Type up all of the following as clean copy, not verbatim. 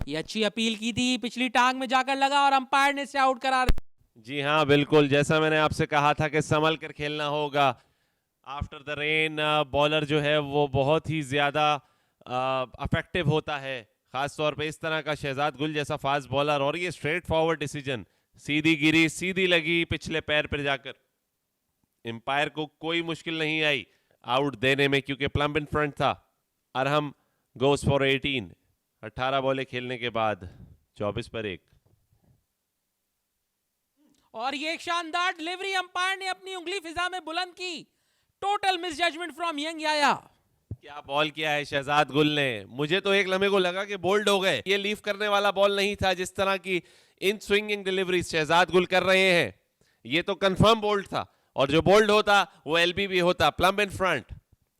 ये अच्छी अपील की थी, पिछली टांग में जाकर लगा और अंपायर ने इसे आउट करार। जी हाँ बिल्कुल, जैसा मैंने आपसे कहा था कि संभल कर खेलना होगा। आफ्टर द रेन बॉलर जो है वो बहुत ही ज़्यादा अफेक्टिव होता है, ख़ास तौर पे इस तरह का शहजाद गुल जैसा फास्ट बॉलर। और ये स्ट्रेट फॉरवर्ड डिसीजन, सीधी गिरी सीधी लगी पिछले पैर पर जाकर। एम्पायर को कोई मुश्किल नहीं आई आउट देने में, क्योंकि प्लम्ब इन फ्रंट था। अरहम गोस फॉर 18, 18 बॉलें खेलने के बाद 24 पर 1। और ये एक शानदार डिलीवरी, अंपायर ने अपनी उंगली फिजा में बुलंद की। Total misjudgement from young याया। क्या बॉल किया है शहजाद गुल ने। मुझे तो एक लम्हे को लगा कि बोल्ड हो गए। ये लीव करने वाला बॉल नहीं था, जिस तरह की इन स्विंगिंग डिलीवरी शहजाद गुल कर रहे हैं। ये तो कंफर्म बोल्ड था, और जो बोल्ड होता वो एलबीबी होता, plumb in front.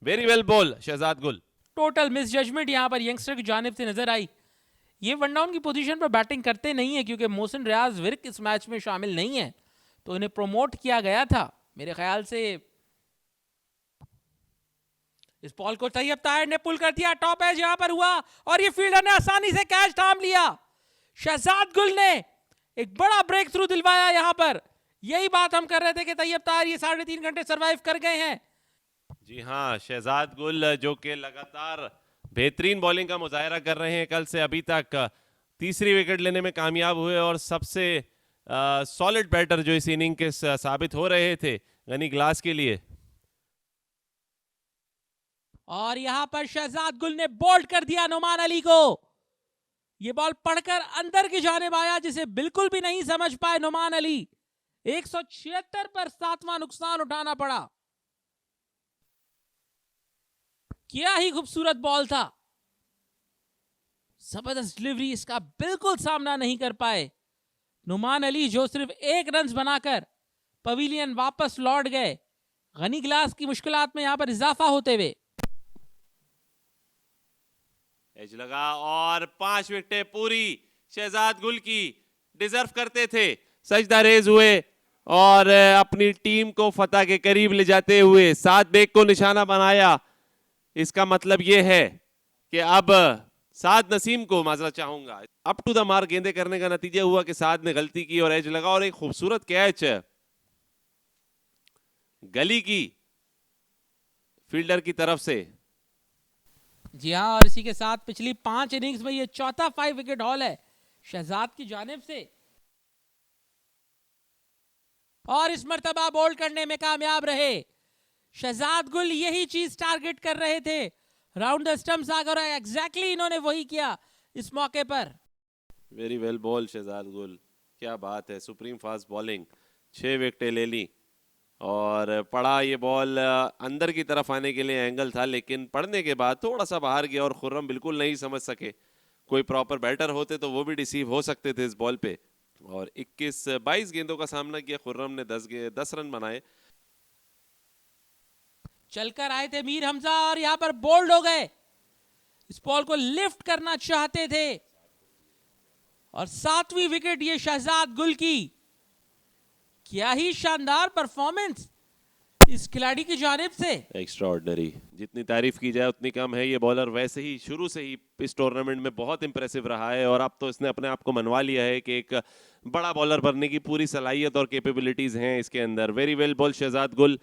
Very well bowled Shahzad Gul. Total miss judgement यहां पर यंगस्टर की जानिब से नजर आई। ये वन डाउन की पोजीशन पर बैटिंग करते नहीं है, क्योंकि मोहसिन रियाज विर्क इस मैच में शामिल नहीं है, तो इन्हें प्रोमोट किया गया था। मेरे ख्याल से इस बॉल को तैयब ताहिर ने पुल कर दिया, टॉप एज यहां पर हुआ और ये फील्डर ने आसानी से कैच थाम लिया। शहजाद गुल ने एक बड़ा ब्रेक थ्रू दिलवाया यहां पर। यही बात हम कर रहे थे कि तैयब ताहिर ये 3.5 घंटे सरवाइव कर गए हैं। जी हाँ, शहजाद गुल जो कि लगातार बेहतरीन बॉलिंग का मुजाहरा कर रहे हैं। कल से अभी तक तीसरी विकेट लेने में कामयाब हुए और सबसे सॉलिड बैटर जो इस इनिंग के साबित हो रहे थे गनी ग्लास के लिए। और यहां पर शहजाद गुल ने बोल्ड कर दिया नुमान अली को। यह बॉल पढ़कर अंदर की जानिब आया, जिसे बिल्कुल भी नहीं समझ पाए नुमान अली। 176 पर 7वां नुकसान उठाना पड़ा। क्या ही खूबसूरत बॉल था। जबरदस्त डिलीवरी, इसका बिल्कुल सामना नहीं कर पाए नुमान अली, जो सिर्फ 1 रन बनाकर पवेलियन वापस लौट गए। गनी ग्लास की मुश्किलात में यहां पर इजाफा होते हुए। एज लगा और 5 विकेटें पूरी शहजाद गुल की। डिजर्व करते थे, सजदा रेज हुए और अपनी टीम को फतह के करीब ले जाते हुए 7 बेग को निशाना बनाया। इसका मतलब यह है कि अब साद नसीम को माजरा चाहूंगा, अप टू द मार्क गेंदे करने का नतीजा हुआ कि साद ने गलती की और एज लगा और एक खूबसूरत कैच गली की फील्डर की तरफ से। जी हाँ, और इसी के साथ पिछली 5 इनिंग्स में ये चौथा 5 विकेट हॉल है शहजाद की जानिब से। और इस मर्तबा बोल्ड करने में कामयाब रहे शहजाद गुल। यही चीज टारगेट कर रहे थे, राउंड द स्टंप्स आकर एग्जैक्टली इन्होंने वही किया इस मौके पर। वेरी वेल बॉल शहजाद गुल, क्या बात है, सुप्रीम फास्ट बॉलिंग। 6 विकेटें ले ली और पड़ा ये बॉल अंदर की तरफ आने के लिए एंगल था, लेकिन पड़ने के बाद थोड़ा सा बाहर गया और खुर्रम बिल्कुल नहीं समझ सके। कोई प्रॉपर बैटर होते तो वो भी डिसीव हो सकते थे इस बॉल पे। और 22 गेंदों का सामना किया खुर्रम ने, 10 रन बनाए। चलकर आए थे मीर हमजा और यहां पर बोल्ड हो गए। इस बॉल को लिफ्ट करना चाहते थे और 7वीं विकेट ये शहजाद गुल की। क्या ही शानदार परफॉर्मेंस इस खिलाड़ी की जानिब से। एक्स्ट्राऑर्डिनरी, जितनी तारीफ की जाए उतनी कम है। ये बॉलर वैसे ही शुरू से ही इस टूर्नामेंट में बहुत इंप्रेसिव रहा है और अब तो इसने अपने आप को मनवा लिया है कि एक बड़ा बॉलर बनने की पूरी सलाहियत और कैपेबिलिटीज हैं इसके अंदर। वेरी वेल बॉल शहजाद गुल।